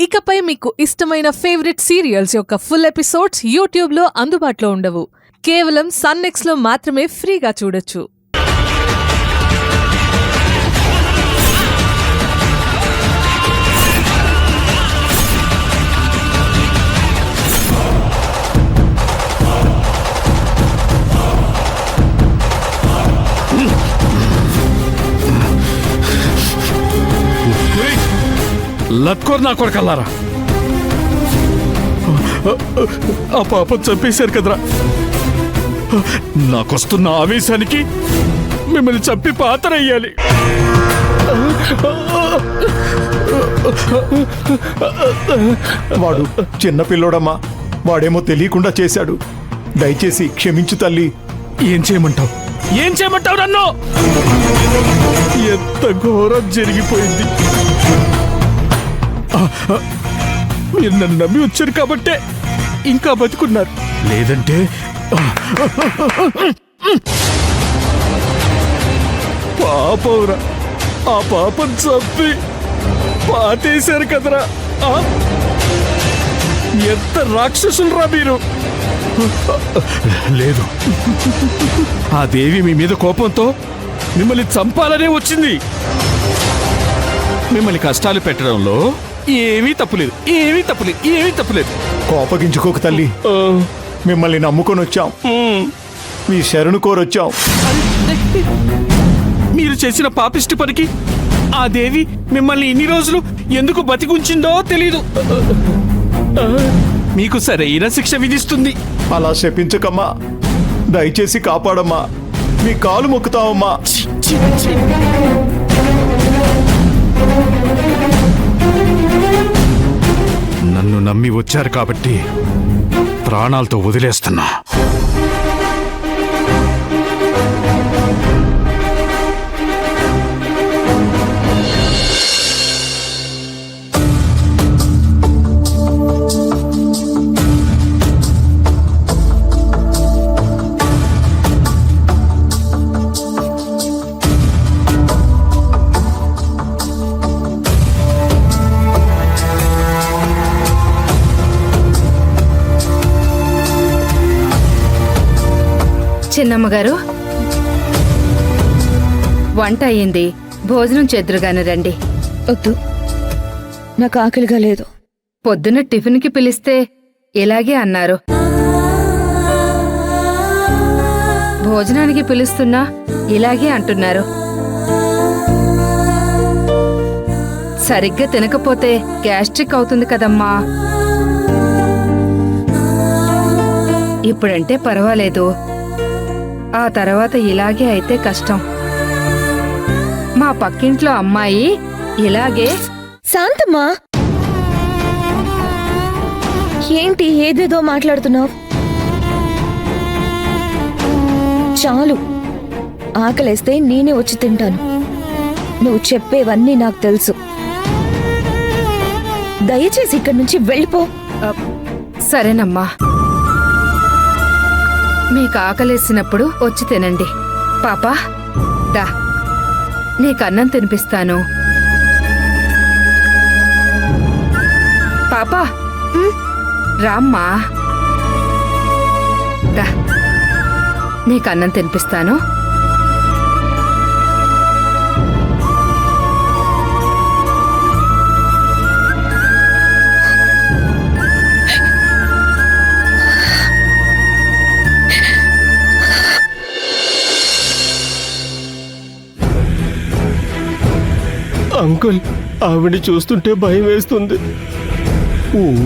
ఇకపై మీకు ఇష్టమైన ఫేవరెట్ సీరియల్స్ యొక్క ఫుల్ ఎపిసోడ్స్ యూట్యూబ్లో అందుబాటులో ఉండవు. కేవలం సన్నెక్స్లో మాత్రమే ఫ్రీగా చూడొచ్చు. లత్కోర్ నా కొడకల్లారా, ఆ పాప చంపేశారు కదరా. నాకొస్తున్న ఆవేశానికి మిమ్మల్ని చంపి పాతరయ్యాలి. వాడు చిన్నపిల్లోడమ్మా, వాడేమో తెలియకుండా చేశాడు. దయచేసి క్షమించు తల్లి. ఏం చేయమంటావు? ఏం చేయమంటావు నన్ను? ఎంత ఘోరం జరిగిపోయింది. మీరు నన్ను నమ్మి వచ్చారు కాబట్టే ఇంకా బతుకున్నారు. లేదంటే పాపంరా, ఆ పాపం చంపి పాతేశారు కదరా. ఎంత రాక్షసులరా మీరు. లేదు, ఆ దేవి మీ మీద కోపంతో మిమ్మల్ని చంపాలనే వచ్చింది. మిమ్మల్ని కష్టాలు పెట్టడంలో ఏమీ తప్పులేదు, ఏమీ తప్పులేదు, ఏమీ తప్పులేదు. కోపగించుకోక తల్లి. మిమ్మల్ని నమ్ముకొని వచ్చాం, మీ శరణు కోరొచ్చాం. మీరు చేసిన పాపిష్టి పనికి ఆ దేవి మిమ్మల్ని ఇన్ని రోజులు ఎందుకు బతికుంచిందో తెలీదు. మీకు సరైన శిక్ష విధిస్తుంది. అలా శపించకమ్మా, దయచేసి కాపాడమ్మా. మీ కాలు మొక్కుతావమ్మా. నన్ను నమ్మి వచ్చారు కాబట్టి ప్రాణాలతో వదిలేస్తున్నా. చిన్నమ్మగారు, వంట అయ్యింది, భోజనం చేద్దురుగాని రండి. వద్దు, నాకు ఆకలిగా లేదు. పొద్దున టిఫిన్కి పిలిస్తే ఇలాగే అన్నారు. భోజనానికి పిలుస్తున్నా ఇలాగే అంటున్నారు. సరిగ్గా తినకపోతే గ్యాస్ట్రిక్ అవుతుంది కదమ్మా. ఇప్పుడంటే పర్వాలేదు, ఆ తర్వాత ఇలాగే అయితే కష్టం. మా పక్కింట్లో అమ్మాయి ఇలాగే. శాంతమ్మా, ఏంటి ఏదేదో మాట్లాడుతున్నావు? చాలు, ఆకలేస్తే నేనే వచ్చి తింటాను. నువ్వు చెప్పేవన్నీ నాకు తెలుసు. దయచేసి ఇక్కడి నుంచి వెళ్ళిపో. సరేనమ్మా, మీకు ఆకలేసినప్పుడు వచ్చి తినండి. పాపా, దా, నీకు అన్నం తినిపిస్తాను. పాపా, రామ్మా, దా, నీకు అన్నం తినిపిస్తాను. అంకుల్, ఆవిడ చూస్తుంటే భయం వేస్తుంది.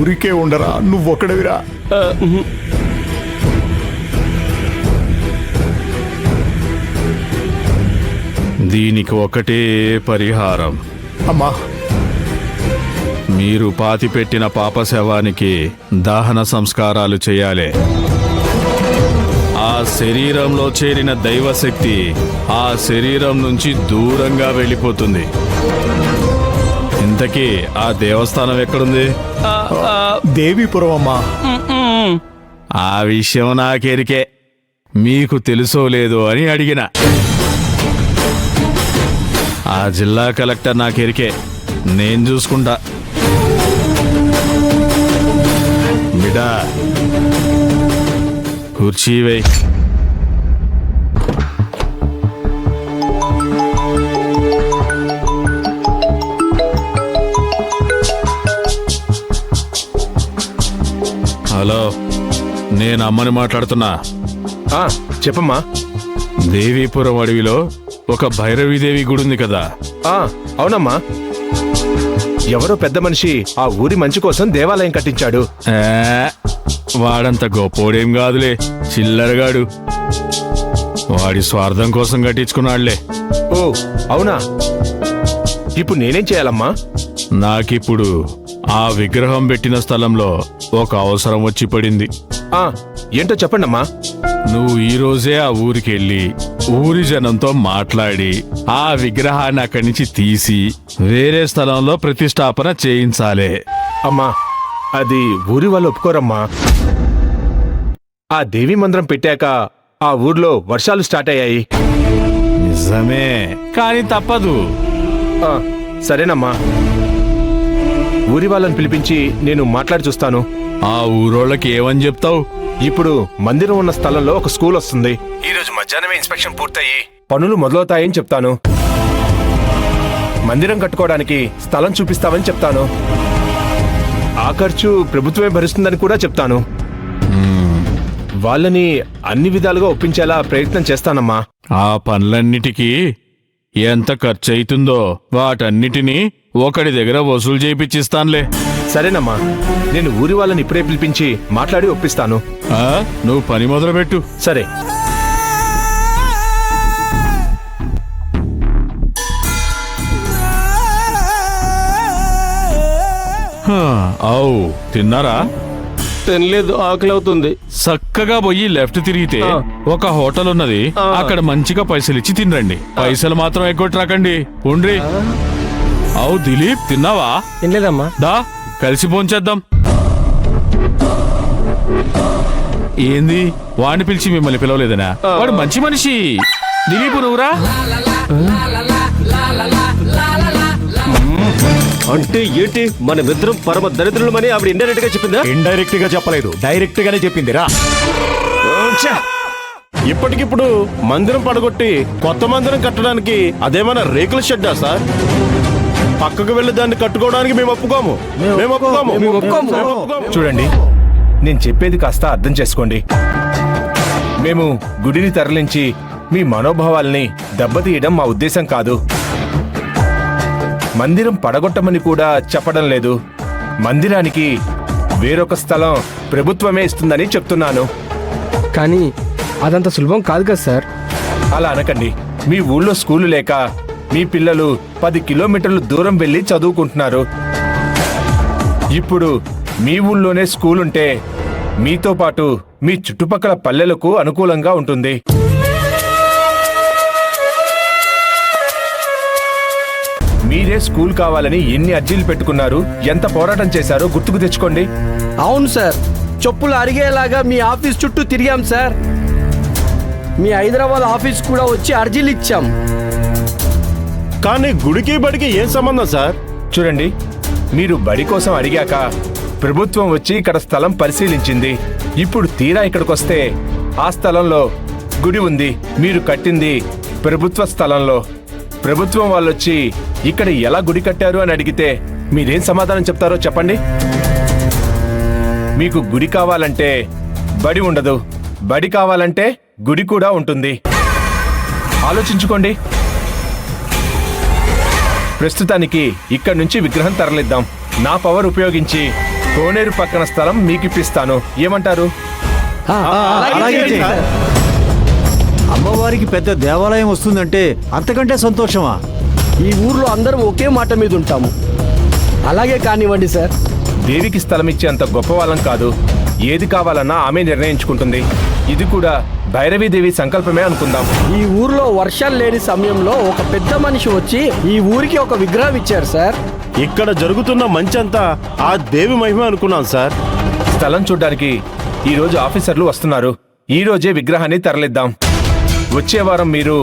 ఊరికే ఉండరా, నువ్వొక్కడవిరా. దీనికి ఒకటే పరిహారం. అమ్మా, మీరు పాతిపెట్టిన పాప శవానికి దహన సంస్కారాలు చేయాలి. ఆ శరీరంలో చేరిన దైవశక్తి ఆ శరీరం నుంచి దూరంగా వెళ్ళిపోతుంది. ఇంతకీ ఆ దేవస్థానం ఎక్కడుంది? దేవీపురం అమ్మా. ఆ విషయం నాకెరికే, మీకు తెలుసో లేదో అని అడిగిన. ఆ జిల్లా కలెక్టర్ నాకెరికే, నేను చూసుకుంటా. బిడా కుర్చీ వేయ్. హలో, నేను అమ్మని మాట్లాడుతున్నా. చెప్పమ్మా. దేవీపురం అడవిలో ఒక భైరవీదేవి గుడి ఉంది కదా? అవునమ్మా. ఎవరో పెద్ద మనిషి ఆ ఊరి మంచి కోసం దేవాలయం కట్టించాడు. వాడంత గొప్పోడేం కాదులే, చిల్లరగాడు. వాడి స్వార్థం కోసం కట్టించుకున్నాడులే. ఓ అవునా? ఇప్పుడు నేనేం చేయాలమ్మా? నాకిప్పుడు ఆ విగ్రహం పెట్టిన స్థలంలో ఒక అవసరం వచ్చి పడింది. ఏంటో చెప్పండమ్మా. నువ్వు ఈ రోజే ఆ ఊరికి వెళ్ళి ఊరి జనంతో మాట్లాడి ఆ విగ్రహాన్ని అక్కడి నుంచి తీసి వేరే స్థలంలో ప్రతిష్టాపన చేయించాలే. అమ్మా, అది ఊరి వాళ్ళు ఒప్పుకోరమ్మా. ఆ దేవి మందిరం పెట్టాక ఆ ఊర్లో వర్షాలు స్టార్ట్ అయ్యాయి. నిజమే, కానీ తప్పదు. సరేనమ్మా, ఊరి వాళ్ళని పిలిపించి నేను మాట్లాడి చూస్తాను. ఆ ఊరోళ్ళకి ఏమని చెప్తావు? ఇప్పుడు మందిరం ఉన్న స్థలంలో ఒక స్కూల్ వస్తుంది. ఈ రోజు మధ్యాహ్నమే ఇన్స్పెక్షన్ పూర్తయి పనులు మొదలవుతాయని చెప్తాను. మందిరం కట్టుకోవడానికి స్థలం చూపిస్తామని చెప్తాను. ఆ ఖర్చు ప్రభుత్వమే భరిస్తుందని కూడా చెప్తాను. వాళ్ళని అన్ని విధాలుగా ఒప్పించేలా ప్రయత్నం చేస్తానమ్మా. ఆ పనులన్నిటికీ ఎంత ఖర్చు అవుతుందో వాటన్నిటినీ ఒకడి దగ్గర వసూలు చేయించిస్తానులే. సరేనమ్మా, నేను ఊరి వాళ్ళని ఇప్పుడే పిలిపించి మాట్లాడి ఒప్పిస్తాను. నువ్వు పని మొదలుపెట్టు. సరే. అవు తిన్నారా? తినలేదు, ఆకలి అవుతుంది. చక్కగా పోయి లెఫ్ట్ తిరిగితే ఒక హోటల్ ఉన్నది, అక్కడ మంచిగా పైసలు ఇచ్చి తినరండి. పైసలు మాత్రం ఎగ్గొట్టరాకండి. ఉండ్రి. అవు దిలీప్, తిన్నావా? తినలేదమ్మా. దా కలిసి భోంచేద్దాం. ఏంది వాడిని పిలిచి మిమ్మల్ని పిలవలేదనా? వాడు మంచి మనిషి. దిలీప్ నువ్వురా. అంటే ఏంటి, మనమిద్దరం పరమ దరిద్రులమని ఆవిడ ఇండైరెక్ట్ గా చెప్పిందా? ఇండైరెక్ట్ గా చెప్పలేదు, డైరెక్ట్ గానే చెప్పిందిరా. ఇప్పటికిప్పుడు మందిరం పడగొట్టి కొత్త మందిరం కట్టడానికి అదేమన్నా రేకుల షెడ్డా సార్? పక్కకు వెళ్లి దాన్ని కట్టుకోవడానికి మేము ఒప్పుకోము. చూడండి, నేను చెప్పేది కాస్త అర్థం చేసుకోండి. మేము గుడిని తరలించి మీ మనోభావాల్ని దెబ్బతీయడం మా ఉద్దేశం కాదు. మందిరం పడగొట్టమని కూడా చెప్పడం లేదు. మందిరానికి వేరొక స్థలం ప్రభుత్వమే ఇస్తుందని చెప్తున్నాను. కానీ అదంత సులభం కాదు కదా సార్. అలా అనకండి. మీ ఊళ్ళో స్కూలు లేక మీ పిల్లలు 10 కిలోమీటర్లు దూరం వెళ్ళి చదువుకుంటున్నారు. ఇప్పుడు మీ ఊళ్ళోనే స్కూల్ ఉంటే మీతో పాటు మీ చుట్టుపక్కల పల్లెలకు అనుకూలంగా ఉంటుంది. మీరే స్కూల్ కావాలని ఎన్ని అర్జీలు పెట్టుకున్నారు, ఎంత పోరాటం చేశారో గుర్తుకు తెచ్చుకోండి. అవును సార్, చెప్పులు అరిగేలాగా మీ ఆఫీస్ చుట్టూ తిరిగాం సార్. మీ హైదరాబాద్ ఆఫీస్ కూడా వచ్చి అర్జీలు ఇచ్చాం. కానీ గుడికి బడికి ఏం సంబంధం సార్? చూడండి, మీరు బడి కోసం అడిగాక ప్రభుత్వం వచ్చి ఇక్కడ స్థలం పరిశీలించింది. ఇప్పుడు తీరా ఇక్కడికొస్తే ఆ స్థలంలో గుడి ఉంది. మీరు కట్టింది ప్రభుత్వ స్థలంలో. ప్రభుత్వం వాళ్ళొచ్చి ఇక్కడ ఎలా గుడి కట్టారు అని అడిగితే మీరేం సమాధానం చెప్తారో చెప్పండి. మీకు గుడి కావాలంటే బడి ఉండదు, బడి కావాలంటే గుడి కూడా ఉంటుంది. ఆలోచించుకోండి. ప్రస్తుతానికి ఇక్కడి నుంచి విగ్రహం తరలిద్దాం. నా పవర్ ఉపయోగించి కోనేరు పక్కన స్థలం మీకిప్పిస్తాను. ఏమంటారు? అమ్మవారికి పెద్ద దేవాలయం వస్తుందంటే అంతకంటే సంతోషమా? ఈ ఊర్లో అందరం ఒకే మాట మీద ఉంటాము. అలాగే కానివ్వండి సార్. దేవికి స్థలం ఇచ్చేంత గొప్పవాళ్ళం కాదు. ఏది కావాలన్నా ఆమె నిర్ణయించుకుంటుంది. ఇది కూడా భైరవీదేవి సంకల్పమే అనుకుందాం. ఈ ఊర్లో వర్షాలు లేని సమయంలో ఒక పెద్ద మనిషి వచ్చి ఈ ఊరికి ఒక విగ్రహం ఇచ్చారు సార్. ఇక్కడ జరుగుతున్న మంచంతా ఆ దేవి మహిమ అనుకున్నాం సార్. స్థలం చూడ్డానికి ఈ రోజు ఆఫీసర్లు వస్తున్నారు. ఈ రోజే విగ్రహాన్ని తరలిద్దాం. వచ్చే వారం మీరు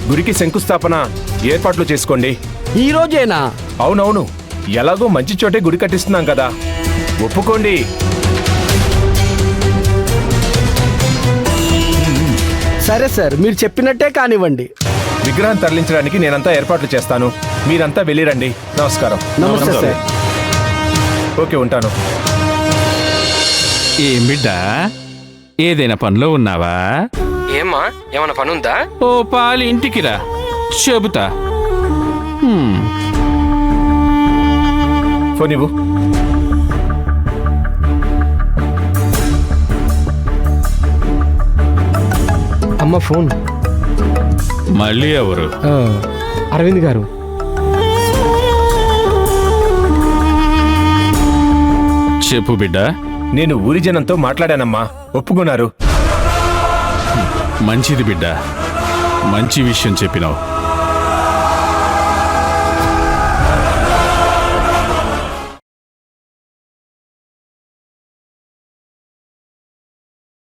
గుడికి శంకుస్థాపన ఏర్పాట్లు చేసుకోండి. ఈ రోజేనా? అవునవును, ఎలాగో మంచి చోటే గుడి కట్టిస్తున్నాం కదా, ఒప్పుకోండి. సరే సార్, మీరు చెప్పినట్టే కానివ్వండి. విగ్రహం తరలించడానికి నేనంతా ఏర్పాట్లు చేస్తాను. మీరంతా వెళ్ళిరండి. నమస్కారం. నమస్తే సార్. ఓకే, ఉంటాను. ఏం బిడ్డ, ఏదైనా పనిలో ఉన్నావా? ఏమ్మా, ఏమైనా పని ఉందా? ఓ పాలు ఇంటికి రా, చెబుతా. ఫోన్ ఇవ్వు. అమ్మ ఫోన్. మళ్ళీ ఎవరు? అరవింద్ గారు. చెప్పు బిడ్డ. నేను ఊరి జనంతో మాట్లాడానమ్మా, ఒప్పుకున్నారు. మంచిది బిడ్డ, మంచి విషయం చెప్పినావు.